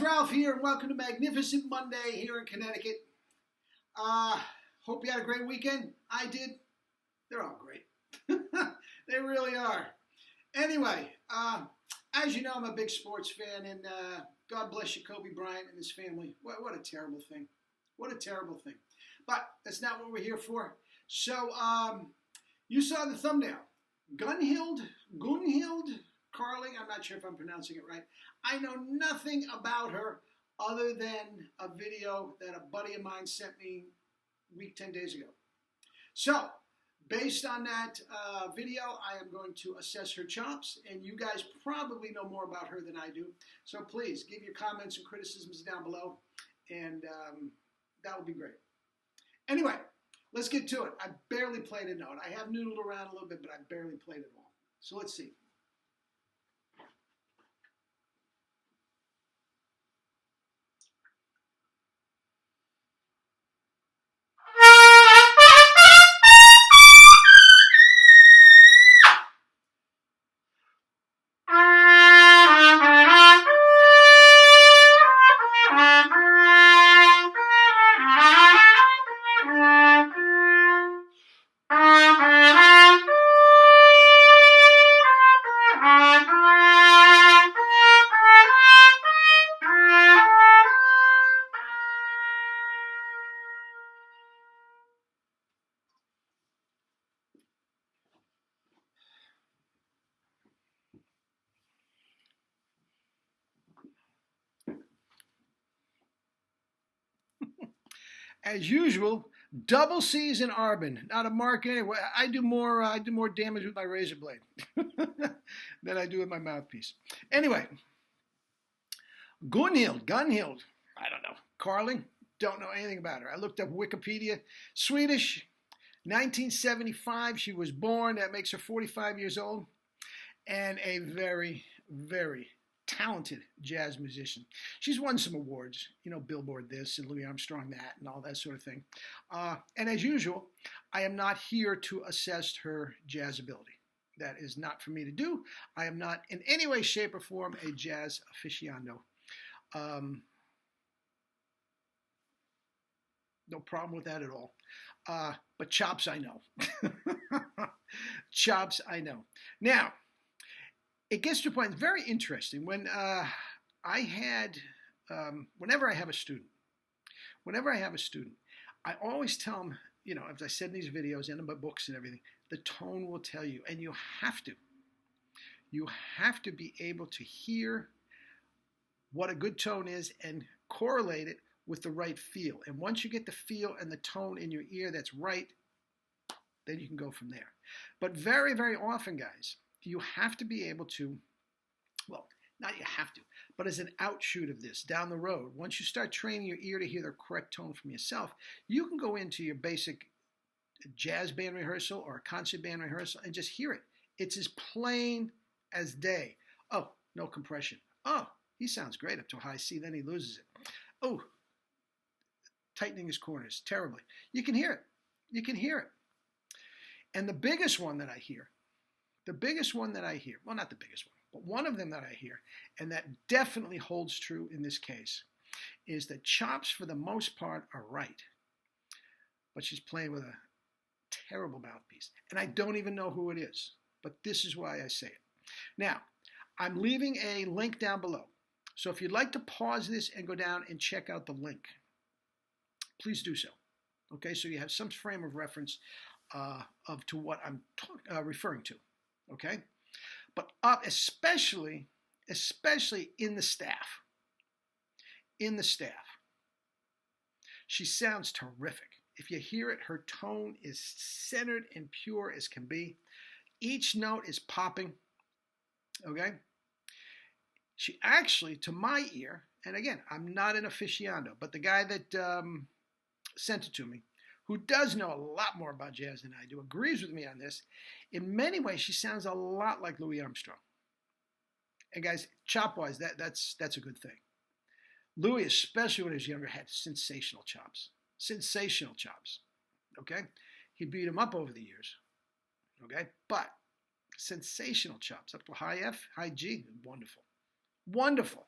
Ralph here, and welcome to Magnificent Monday here in Connecticut. Hope you had a great weekend. I did. They're all great. They really are. Anyway, as you know, I'm a big sports fan, and God bless you, Kobe Bryant and his family. What a terrible thing. What a terrible thing. But that's not what we're here for. So, you saw the thumbnail. Gunhild Carling, I'm not sure if I'm pronouncing it right. I know nothing about her other than a video that a buddy of mine sent me a week, 10 days ago. So, based on that video, I am going to assess her chops, and you guys probably know more about her than I do. So please, give your comments and criticisms down below, and that would be great. Anyway, let's get to it. I barely played a note. I have noodled around a little bit, but I barely played it all. So let's see. As usual, double C's in Arbin. Not a mark anyway. I do more damage with my razor blade than I do with my mouthpiece. Anyway, Gunhild. I don't know. Carling. Don't know anything about her. I looked up Wikipedia. Swedish. 1975. She was born. That makes her 45 years old, and a very, very talented jazz musician. She's won some awards, you know, Billboard this and Louis Armstrong that and all that sort of thing. And as usual, I am not here to assess her jazz ability. That is not for me to do. I am not in any way, shape, or form a jazz aficionado. No problem with that at all. But chops, I know. Chops, I know. Now, it gets to a point, it's very interesting. When whenever I have a student, I always tell them, you know, as I said in these videos and in my books and everything, the tone will tell you, and you have to be able to hear what a good tone is and correlate it with the right feel. And once you get the feel and the tone in your ear that's right, then you can go from there. But very, very often, guys, you have to be able to, well, not you have to, but as an outshoot of this, down the road, once you start training your ear to hear the correct tone from yourself, you can go into your basic jazz band rehearsal or concert band rehearsal and just hear it. It's as plain as day. Oh, no compression. Oh, he sounds great up to a high C, then he loses it. Oh, tightening his corners terribly. You can hear it. You can hear it. And the biggest one that I hear, well, not the biggest one, but one of them that I hear, and that definitely holds true in this case, is that chops, for the most part, are right. But she's playing with a terrible mouthpiece. And I don't even know who it is. But this is why I say it. Now, I'm leaving a link down below. So if you'd like to pause this and go down and check out the link, please do so. Okay, so you have some frame of reference to what I'm referring to. Okay, but especially in the staff. She sounds terrific. If you hear it, her tone is centered and pure as can be. Each note is popping. Okay, she actually, to my ear, and again, I'm not an aficionado, but the guy that sent it to me, who does know a lot more about jazz than I do, agrees with me on this. In many ways, she sounds a lot like Louis Armstrong. And guys, chop-wise, that's a good thing. Louis, especially when he was younger, had sensational chops. Sensational chops. Okay? He beat him up over the years. Okay? But sensational chops up to high F, high G. Wonderful. Wonderful.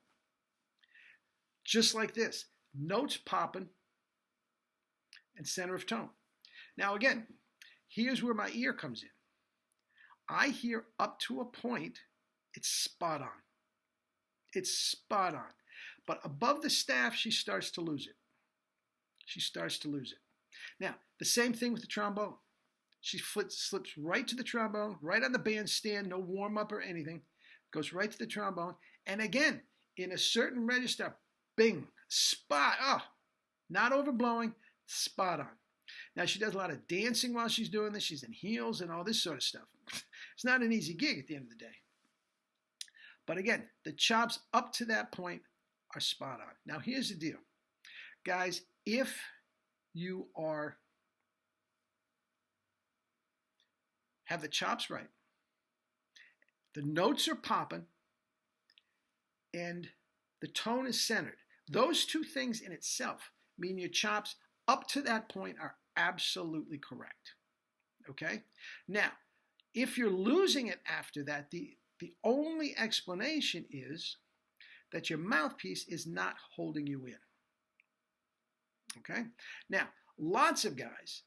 just like this. Notes popping and center of tone. Now again, here's where my ear comes in. I hear up to a point, it's spot on. It's spot on. But above the staff, she starts to lose it. She starts to lose it. Now, the same thing with the trombone. She slips right to the trombone, right on the bandstand, no warm-up or anything. Goes right to the trombone. And again, in a certain register, bing, spot. Oh, not overblowing, spot on. Now, she does a lot of dancing while she's doing this. She's in heels and all this sort of stuff. It's not an easy gig at the end of the day. But again, the chops up to that point are spot on. Now, here's the deal. Guys, if you have the chops right, the notes are popping, and the tone is centered, those two things in itself mean your chops up to that point are absolutely correct. Okay? Now, if you're losing it after that, the only explanation is that your mouthpiece is not holding you in. Okay? Now, lots of guys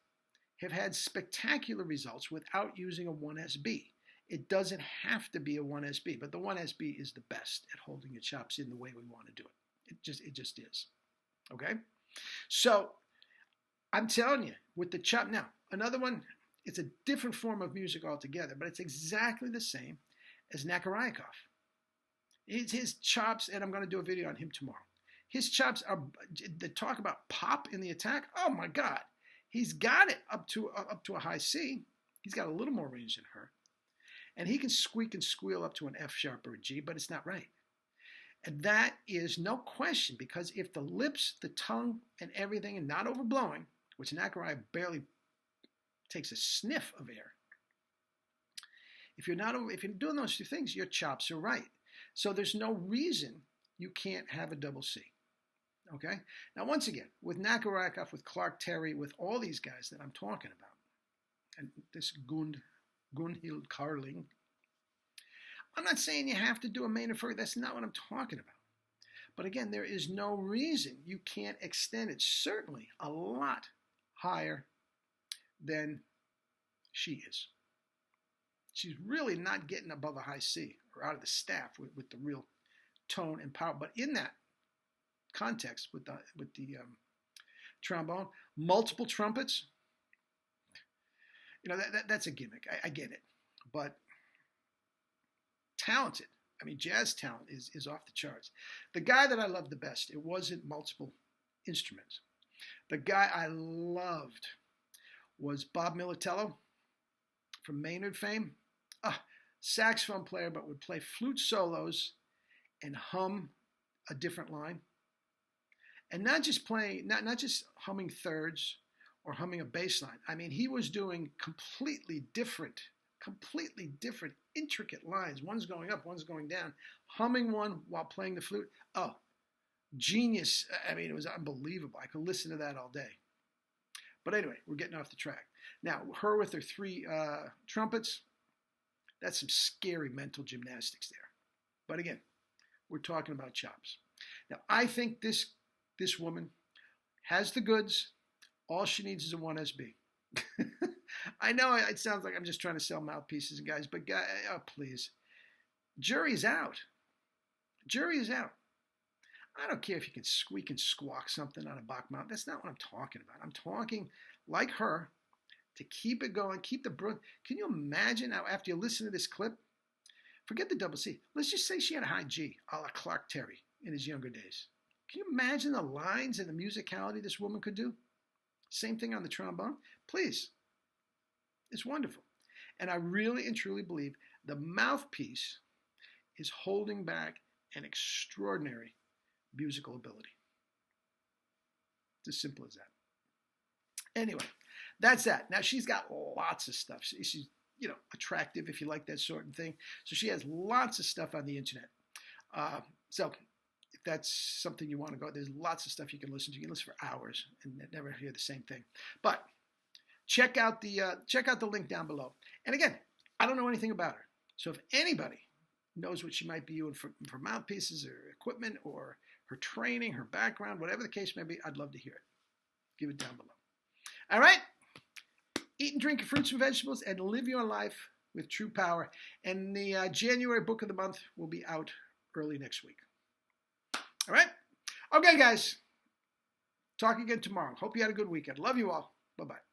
have had spectacular results without using a 1SB. It doesn't have to be a 1SB, but the 1SB is the best at holding your chops in the way we want to do it. It just is. Okay? So, I'm telling you, with the chop, now, another one, it's a different form of music altogether, but it's exactly the same as Nakarayakov. His chops, and I'm going to do a video on him tomorrow. His chops are, the talk about pop in the attack, oh my God. He's got it up to a high C. He's got a little more range than her. And he can squeak and squeal up to an F sharp or a G, but it's not right. And that is no question, because if the lips, the tongue, and everything are not overblowing, which Nakarayakov barely takes a sniff of air, if you're doing those two things, your chops are right. So there's no reason you can't have a double C. Okay? Now, once again, with Nakarayakov, with Clark Terry, with all these guys that I'm talking about, and this Gunhild Carling, I'm not saying you have to do a Maynard Ferguson. That's not what I'm talking about. But again, there is no reason you can't extend it certainly a lot higher than she is. She's really not getting above a high C or out of the staff with the real tone and power. But in that context, with the trombone, multiple trumpets, that's a gimmick. I get it, but talented. I mean, jazz talent is off the charts. The guy that I loved the best, it wasn't multiple instruments. The guy I loved was Bob Militello from Maynard fame. Saxophone player, but would play flute solos and hum a different line. And not just humming thirds or humming a bass line. I mean, he was doing completely different, intricate lines. One's going up, one's going down. Humming one while playing the flute. Oh, genius. I mean, it was unbelievable. I could listen to that all day. But anyway, we're getting off the track. Now, her with her three trumpets, that's some scary mental gymnastics there. But again, we're talking about chops. Now, I think this woman has the goods. All she needs is a 1SB. I know it sounds like I'm just trying to sell mouthpieces and guys, but please. Jury's out. Jury is out. I don't care if you can squeak and squawk something on a Bach mount. That's not what I'm talking about. I'm talking like her to keep it going, keep the broom. Can you imagine now after you listen to this clip? Forget the double C. Let's just say she had a high G, a la Clark Terry in his younger days. Can you imagine the lines and the musicality this woman could do? Same thing on the trombone. Please. It's wonderful. And I really and truly believe the mouthpiece is holding back an extraordinary musical ability. It's as simple as that. Anyway, that's that. Now, she's got lots of stuff. She's, attractive if you like that sort of thing. So she has lots of stuff on the internet. So if that's something you want to go, there's lots of stuff you can listen to. You can listen for hours and never hear the same thing. But check out the link down below. And again, I don't know anything about her. So if anybody knows what she might be doing for mouthpieces or equipment or her training, her background, whatever the case may be, I'd love to hear it. Give it down below. All right? Eat and drink your fruits and vegetables and live your life with true power. And the January book of the month will be out early next week. All right? Okay, guys. Talk again tomorrow. Hope you had a good weekend. Love you all. Bye-bye.